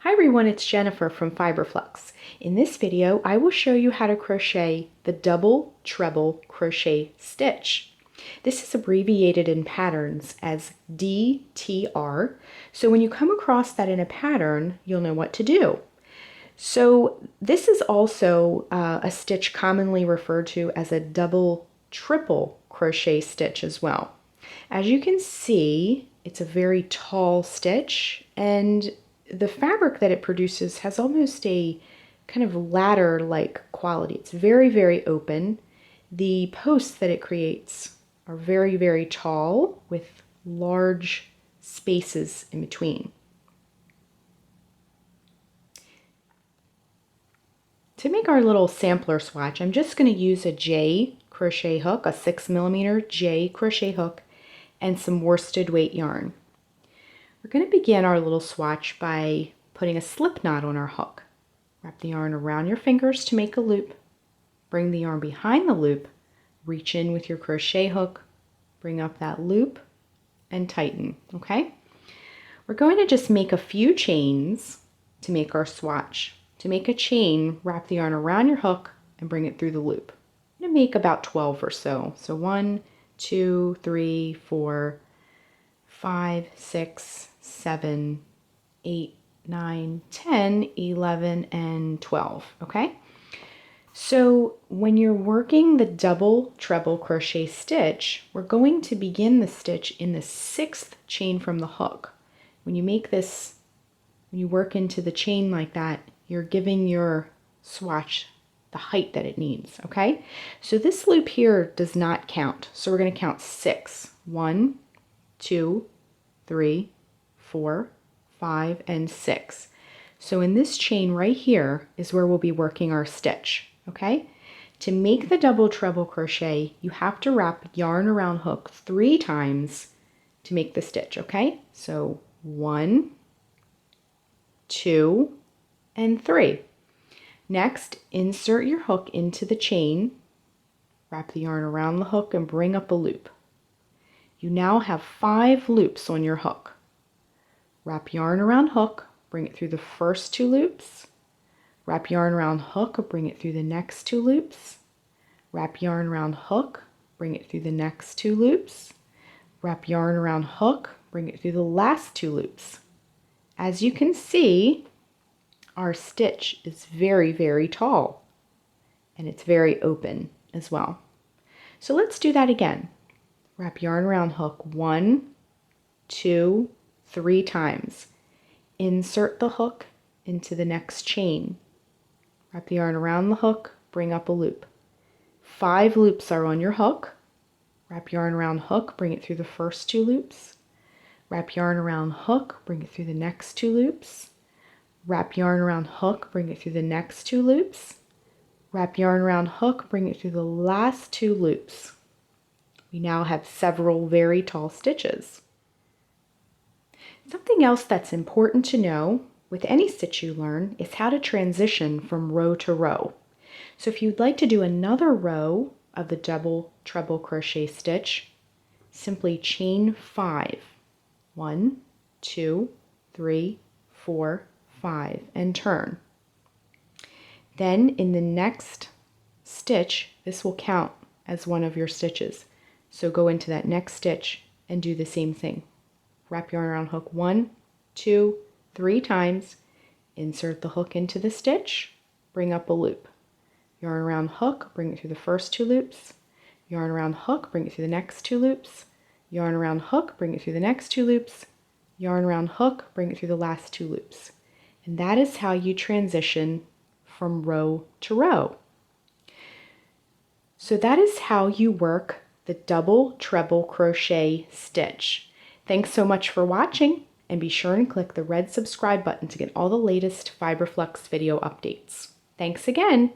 Hi everyone, it's Jennifer from Fiberflux. In this video, I will show you how to crochet the double treble crochet stitch. This is abbreviated in patterns as DTR, so when you come across that in a pattern, you'll know what to do. So this is also a stitch commonly referred to as a double triple crochet stitch as well. As you can see, it's a very tall stitch, and the fabric that it produces has almost a kind of ladder-like quality. It's very, very open. The posts that it creates are very, very tall with large spaces in between. To make our little sampler swatch, I'm just going to use a J crochet hook, a 6mm J crochet hook, and some worsted weight yarn. We're going to begin our little swatch by putting a slip knot on our hook. Wrap the yarn around your fingers to make a loop. Bring the yarn behind the loop, reach in with your crochet hook, bring up that loop, and tighten, okay? We're going to just make a few chains to make our swatch. To make a chain, wrap the yarn around your hook and bring it through the loop. I'm going to make about 12 or so. So 1, 2, 3, 4, 5, 6, 7, 8, 9, 10, 11, and 12, okay? So when you're working the double treble crochet stitch, we're going to begin the stitch in the 6th chain from the hook. When you make this, when you work into the chain like that, you're giving your swatch the height that it needs, okay? So this loop here does not count. So we're going to count 6. 1, 2, 3, 4, 5, and 6. So in this chain right here is where we'll be working our stitch, okay? To make the double treble crochet, you have to wrap yarn around hook 3 times to make the stitch, okay? So 1, 2, and 3. Next, insert your hook into the chain, wrap the yarn around the hook, and bring up a loop. You now have 5 loops on your hook. Wrap yarn around hook, bring it through the first 2 loops. Wrap yarn around hook, bring it through the next 2 loops. Wrap yarn around hook, bring it through the next 2 loops. Wrap yarn around hook, bring it through the last 2 loops. As you can see, our stitch is very, very tall, and it's very open as well. So let's do that again. Wrap yarn around hook 1, 2, 3 times. Insert the hook into the next chain. Wrap the yarn around the hook, bring up a loop. 5 loops are on your hook. Wrap yarn around hook, bring it through the first 2 loops. Wrap yarn around hook, bring it through the next 2 loops. Wrap yarn around hook, bring it through the next 2 loops. Wrap yarn around hook, bring it through the last 2 loops. We now have several very tall stitches. Something else that's important to know with any stitch you learn is how to transition from row to row. So if you'd like to do another row of the double treble crochet stitch, simply chain 5. 1, 2, 3, 4, 5, and turn. Then in the next stitch, this will count as one of your stitches. So go into that next stitch and do the same thing. Wrap yarn around hook 1, 2, 3 times, insert the hook into the stitch, bring up a loop. Yarn around hook, bring it through the first 2 loops. Yarn around hook, bring it through the next 2 loops. Yarn around hook, bring it through the next 2 loops. Yarn around hook, bring it through the last 2 loops. And that is how you transition from row to row. So that is how you work the double treble crochet stitch. Thanks so much for watching, and be sure and click the red subscribe button to get all the latest Fiberflux video updates. Thanks again.